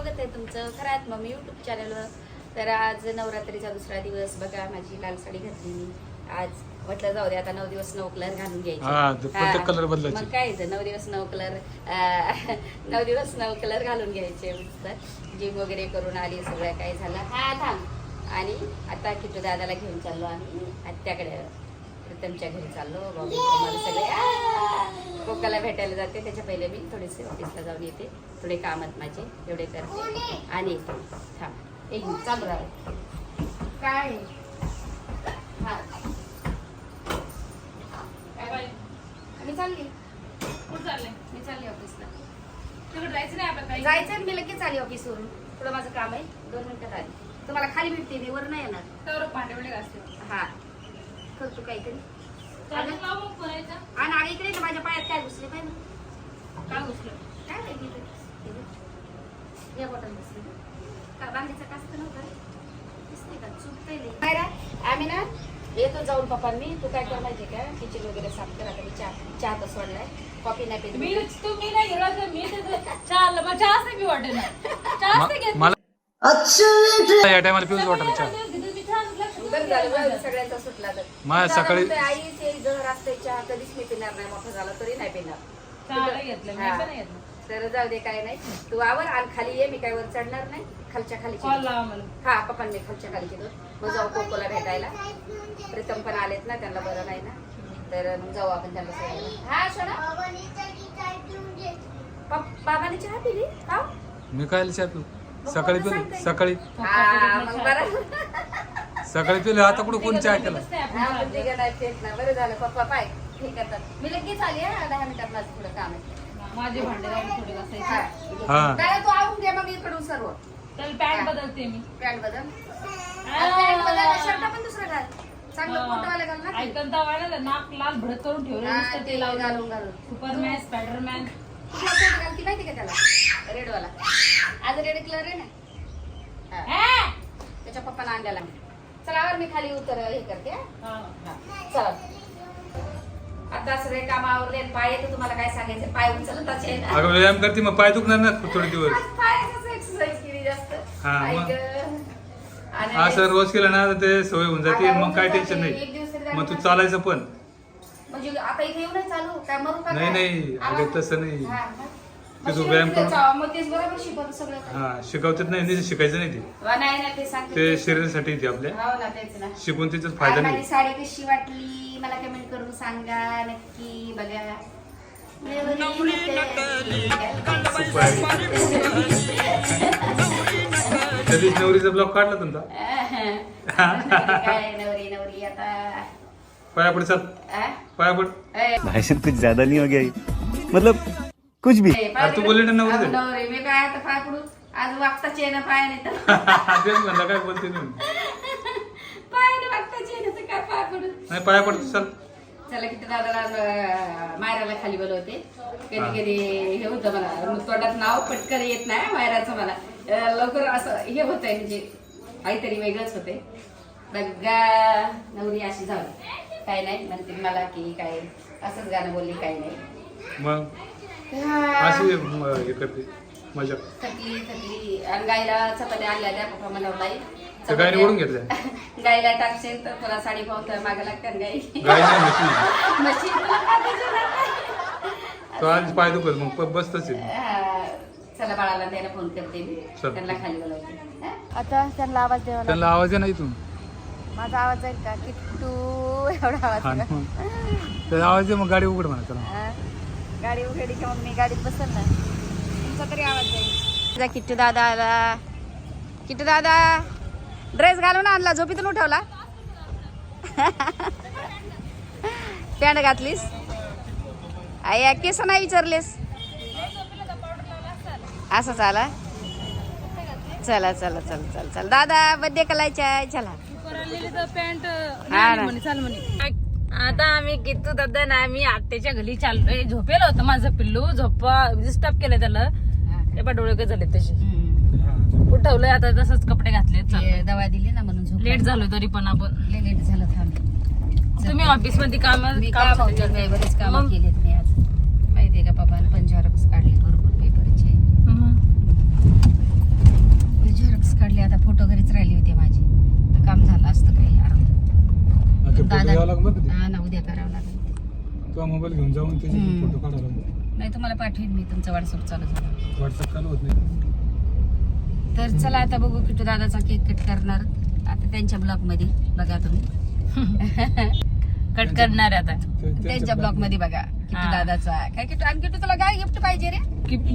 स्वागत आहे तुमचं खरात मम्मी यूट्यूब चॅनलवर. तर आज नवरात्रीचा दुसरा दिवस बघा, माझी लाल साडी घातली मी आज. म्हटलं जाऊ दे आता 9 दिवस 9 कलर घालून घ्यायचे. कलर बदलायचे. मग काय 9 दिवस 9 कलर 9 दिवस 9 कलर घालून घ्यायचे. मस्त जिम वगैरे करून आली, सगळं काय झालं. हा थांब. आणि आता किट्टू दादाला घेऊन चाललो आम्ही आत्याकडे, प्रीतमच्या घरी चाललो. मला सगळे कोकाला भेटायला जाते. त्याच्या पहिले मी थोडेसे ऑफिसला जाऊन येते, थोडे काम आहेत माझे, तेवढे करते आणि थांब एक चालू राहा. काय हा मी चालली. कुठं चालले? मी चालली ऑफिसला. तिकडे जायचं नाही आपल्याला काही? जायचं मी लगेच आली ऑफिसवरून. थोडं माझं काम आहे, 2 मिनिटात आली. तुम्हाला खाली भेटते मी, वर नाही येणार. तर भांडे वडे घासते. हा करतो काहीतरी. चालेल का मग बोलायचं? आणि आगे इकडे ना माझ्या पायात काय घुसले पाहिजे, काय घुसलं? काय माहिती या बॉटल घुसले का, बांधीचा कास्त नव्हता दिसते का, चुकतंय नाही. काय रे आम्ही ना येतो जाऊन पप्पांनी. तू काय कर माहिती का, किचन वगैरे साफ कर. आता मी चहा तर सोडलाय, कॉफी नाही पिली. तुम्ही नाही गेला तर मी चहा मग चहाच नाही पी वाटेल ना. चहाच नाही घेत. मला अच्छा या टायमाला पिऊच वाटलं चहा. बरं झालं सगळ्यांचा सुटला. तर माझ्या सकाळी आईचे जहर असते चहा, कधीच मी पिणार नाही. मोठं झालं तरी नाही पिणार. चहा नाही घेतलं, मी पण नाही घेतलं. तर जाऊ दे, काय नाही. तू आवर आणि खाली ये, मी काय वर चढणार नाही. खालच्या खाली कॉल लावा मला. हा पप्पांनी खालच्या खाली दोन. मग जाऊ कोकोला भेटायला. प्रीतम पण आलेत ना, त्यांना बरं नाही ना, तर मग जाऊ आपण त्यांना सोडायला. हा सोडा. बाबाने चहा पिली का? मी काय चहा पिऊ? सकाळी पिऊ सकाळी मग बरं. सकाळी पिलं. आता कुठं कोण चहा केला? हा, पण ते गडात तेच ना. बरं झालं पप्पा पाय हे करतात. मी लगेच आली हा, 10 मिनिटात माझं थोडं काम आहे. माझे भांडे राहिले थोडे घासायचे. हा. दादा तू आवरून घे मग इकडून सर्व. तर पॅन्ट बदलते मी. पॅन्ट बदल. पॅन्ट बदल, शर्ट पण दुसरं घाल. चांगलं पोटवाले घाल ना. ऐकता वाढलं नाक लाल भडक करून ठेवलं हा, नुसतं ते ते लावून. घालून सुपरमॅन, स्पायडरमॅन. कुठला शर्ट घाल की माहिती का त्याला, रेडवाला. आज रेड कलर आहे ना. हा. त्याच्या पप्पाला आणलेला. चला आवर, मी खाली उतर हे करते. हा. चला आता सगळे काम आवरले. पाय तर तुम्हाला काय सांगायचं, पाय उचलताच आहे ना. अगं व्यायाम करते मग पाय दुखणार ना थोडे दिवस. आज पायाचाच एक्सरसाइज केली जास्त. हा, मग. आणि असं रोज केलं ना तर ते सवय होऊन जाते. आता मग काय रोजच टेन्शन आहे, नाही. एक दिवस तरी मग तू जाणार. चालायचं पण. म्हणजे आता इथे येऊ नाही चालू काय, मरू का नाही काय? नाही आवाज- अगं तसं नाही. हा, ते मग तू व्यायाम शिकवते करून- जावं, मग तेच बरोबर शिकवतो सगळं. हा शिकवतात नाही, नाही शिकायचं नाही ते. नाही ना ते सांगते. ते शरीरासाठी ते आपल्या हो ना, तेच ना. शिकून त्याच्यात फायदा आणि माझी नाही. साडी कशी वाटली मला कमेंट करून सांगा नक्की. बघा त्या दिवशी नवरीचा ब्लॉग काढला तुमचा. काय नवरी नवरी आता पाया पड चल, आ? पाया पड. ए, भाई साहब कुछ ज्यादा नहीं हो गया ये? मतलब कुछ भी ए, पाय अरे तू पडू. बोलली ना नवरी अगं ते. नवरी मी काय आता पाय पडू. आज वागताची आहे ना पाय नाही तर तेच म्हणलं काय बोलते नाही. पाय नाही वागताची आहे ना तर काय पाय पडू. नाही पाया पड चल. चला किती दादाला मायराला खाली बोलवते. कधी कधी हे होतं मला तोंडात नाव पटकन येत नाही मायराचं. मला लवकर असं हे होत आहे, म्हणजे काहीतरी वेगळंच होते. बघा नवरी अशी झाली काय नाही म्हणते मला की काय असंच गाणं बोलली काय नाही. मग हा. अशी हे करते मजा. थकली थकली. आणि गायला चपात्या आणल्या त्या पप्पा बनवलाई. तर गायने ओढून घेतल्या. गायला टाकशील तर तुला साडी पाहत मागा लागतात गाई. गाय नाही म्हशी. मशीन तुला पाठवायची नाही. तो आज पाय दुखत मग बसतच आहे. हा. चला बाळाला द्यायला फोन करते मी. चल. त्यांना खाली बोलवते. हा? आता त्यांना आवाज द्यावा त्यांना लागेल. आवाज आहे ना इथून. माझा आवाज जाईल का किट्टू एवढा आवाज हा आहे ना का? मग. त्याचा आवाज आहे मग गाडी उघड म्हणा चला. हा? गाडी उघडी की मग मी गाडीत बसल ना. तुमचा तरी आवाज जाईल. किट्टू दादा आला. किट्टू दादा ड्रेस घालून आणला, झोपीतून उठवला. पॅन्ट घातलीस आई, केस नाही विचारलेस. असं चाला. चला चला चल चल चल दादा बर्थडे करायचा आहे. चला पॅन्ट हा ना. चाल म्हणे. आता आम्ही किती दादा ना आम्ही आत्याच्या घरी चाललोय. झोपेल होतं माझं पिल्लू. झोपा डिस्टर्ब केलं त्याला. ते डोळे झाले तसे. उठवलंय आता तसंच कपडे घातले. दवा दिली ना म्हणून झोप. लेट झालो तरी पण आपण. लेट झालं. थांब तुम्ही ऑफिस मध्ये काम बरेच काम केलेत मी आज. माहितीये का पप्पाने 5 काढले भरपूर पेपरचे. लागेल बरं का हा ना, उद्या करावं लागेल. ते. तुझा मोबाईल घेऊन जाऊन त्याचे फोटो काढायला लागेल. नाही तुम्हाला पाठवेन मी, तुमचं व्हॉट्सअप चालू झालं. व्हॉट्सअप चालू होत नाही. तर चला आता बघू किटू दादाचा केक कट करणार आता त्यांच्या ब्लॉग मध्ये बघा तुम्ही. कट करणार आहे आता. त्यांच्या ब्लॉग मध्ये बघा किटू हा. दादाचा. काय किटू, आणि किटू तुला काय गिफ्ट पाहिजे रे?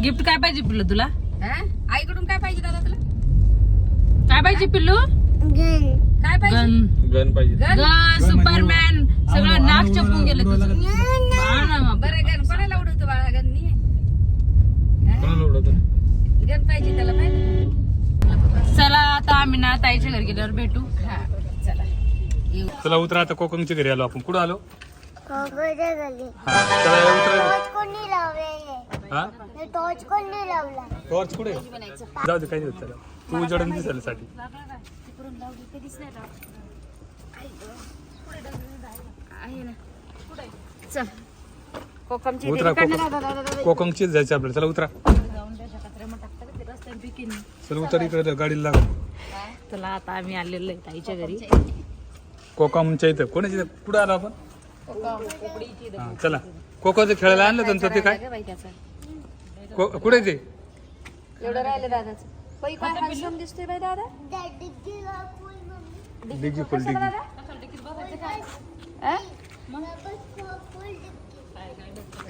गिफ्ट काय पाहिजे पिल्लू तुला? हा? आईकडून काय पाहिजे दादा तुला? काय पाहिजे पिल्लू? काय पाहिजे? गन गन पाहिजे. गन सुपरमॅन सगळं नाक चपकून गेलं तुझं. बरं गण कोणाला उडवतो बाळा गणनी? कोणाला उडवतो? गण पाहिजे त्याला पाहिजे. चला आता आम्ही ना ताईच्या घरी गेल्यावर भेटू. हा चला येऊ. चला उतरा आता कोकणच्या घरी आलो आपण. कुठं आलो? कोकणच्या गल्ली. हा, चला या उतरा. टॉर्च कोणी लावलेले? हा हे टॉर्च कोणी लावला? टॉर्च कुठे आहे? जाऊ दे काही नाही होत त्याला. तू उजेडून दिसायसाठी. आहे ना. चल कोकमची उतरा देवी काढणार दादा, दादा, दादा. कोकणचीच जायचं आपल्याला. चला उतरा. चल उतर इकडे गाडीला लागा. चला आता आम्ही आलेलो आहे ताईच्या घरी. कोकमच्या इथं कोणाच्या इथं? कुठं आलो आपण? हा चला. कोकमचं खेळायला आणलं त्यांचं ते काय? ग बाई त्याचा. कुठे ते? एवढं राहिलं दादाचं. बाई काय handsome दिसतोय बाई दादा. डॅडीला फुल मम्मी. डिग्गी फुल डिग्गी. हा? फुल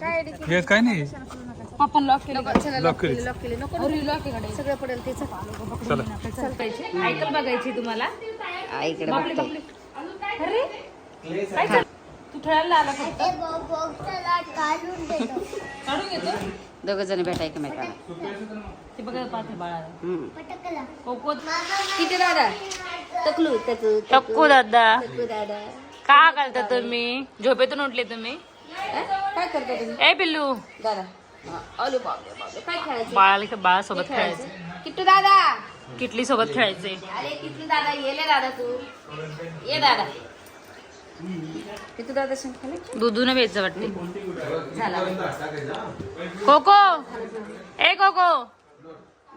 काय डिकी? हे काय नाही. पप्पा लॉक केलं. लॉक केली. लॉक केले नको सगळं पडेल ते. चला. सायकल बघायची तुम्हाला. आईकडे बघते. अरे काय चाल- तू खेळायला आला का? बॉक्सला काढून देतो. काढून घेतो. दोघ जण भेटा एकमेकाला. ते बघा पाहते बाळाला. पटकला. कोको किती दादा? टकलू टकू टक्कू दादा टकू दादा. का करता तुम्ही? झोपेतून उठले तुम्ही? हा? काय करता तुम्ही ए पिल्लू दादा? हा, अरे बापरे बापरे. काय खेळायचं? बाळासोबत हे खेळायचं. किट्टू दादा. किटली सोबत खेळायचे. अरे किट्टू दादा ये दादा तू. ये दादा. किट्टू दादा संग खेळायचं? दुधून वेच वाटते. झाला कोको ए कोको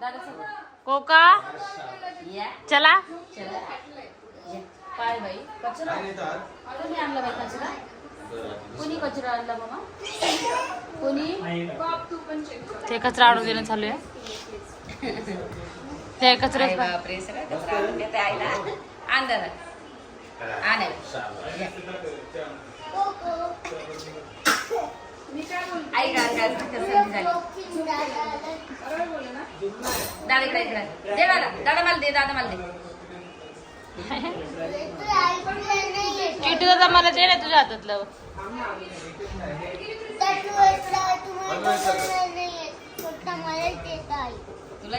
दादा संग. कोका या चला. चला ये. काय बाई कचरा कोणी आणला बाई कचरा? कोणी कचरा आणला मामा? कोणी? ते कचरा आणून देणं चालू आहे. ते कचरा अरे बापरे सगळं कचरा आणून देते आईला. आण दादा आण आई. या. आई का काय सर्दी झाली. दादा इकडे इकडे दे दादा. दादा मला दे. दादा मला दे. किटू दादा मला दे ना तुझ्या हातातलं.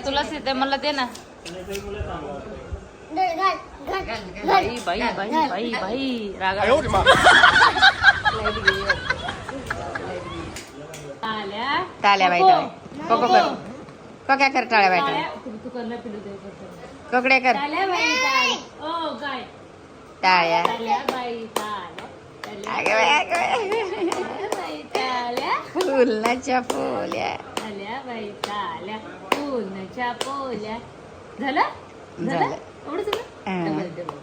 तुलाच येते मला दे ना. बाई बाई बाई बाई बाई रागा आल्या. टाळ्या बाई टाळ्या. कोको कर. कोक्या कर टाळ्या बाई टाळ्या. तू करला पिलू दे. कोकड्या कर. टाळ्या बाई टाळ्या. ओ काय टाळ्या. टाळ्या बाई टाळ्या. अगं बाई, अगं बाई. बाई टाळ्या. फुलनाच्या पोल्या. टाळ्या बाई टाळ्या. पूर्णच्या पोल्या. झालं झालं. एवढं सगळं. हा. Double double.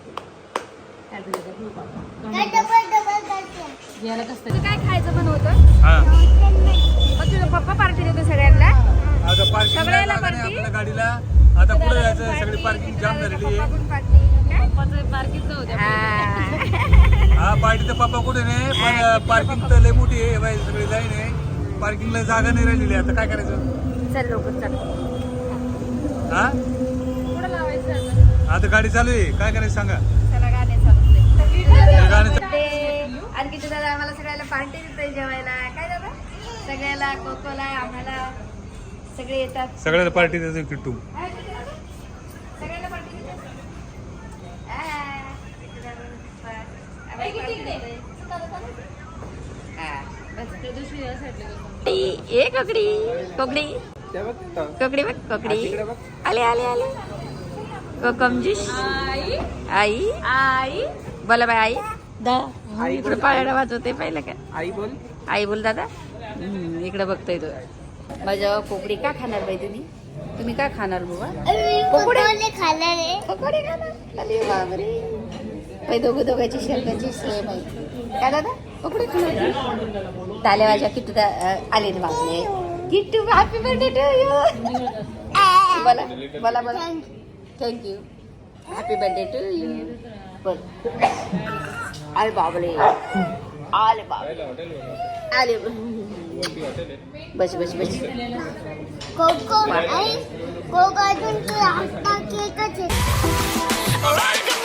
काय तुझं काय फुल पाडलं. याला कसं तरी. काय खायचं पण होतं? हा मग तुझा पप्पा पार्टी देतो सगळ्यांना. आता पार्किंग सगळ्याला आपल्या गाडीला. आता पुढे जायचं. सगळी पार्किंग जाम झालेली आहे. पप्पाचं पार्किंग होत्या. हा पार्टी तर पप्पा कुठे नाही पण पार्किंग तर लय मोठी आहे बाई. सगळी लाईन आहे. पार्किंगला जागा नाही राहिलेली. आता काय करायचं? चल लवकर चल. हा पुढं लावायचं आता. आता गाडी चालू आहे. काय करायचं सांगा? चला गाणे चालू गाणे आणखी तुझा दादा आम्हाला सगळ्याला पार्टी देतोय जेवायला. काय दादा? सगळ्याला कोकोला आम्हाला सगळे येतात. सगळ्याला पार्टी देतो किट्टू. सगळ्याला पार्टी देतात. ए कोकडी कोकडी कोकडी बघ कोकडी. आले आले आले. कोकमजीश आई आई बोला बाई आई. इकडे पाळणा वाजवते पाहिलं का? आई बोल दादा. इकडे बघतोय तो. माझ्या कोकडी का खाणार बाई तुम्ही? तुम्ही काय खाणार बुवा? खाल्ला रे. पकोडे खाणार. अरे बापरे. बाई दोघांची शेरडाची सोय बाई. काय दादा उकडे टाल्या माझ्या किट्टू आले ना बाबले Kittu happy birthday to you बोला बोला बोला thank you happy birthday to you बोल अरे बाबले आले बाबले आले बस बस बस कोको आई कोको अजून तू आता केकच आहे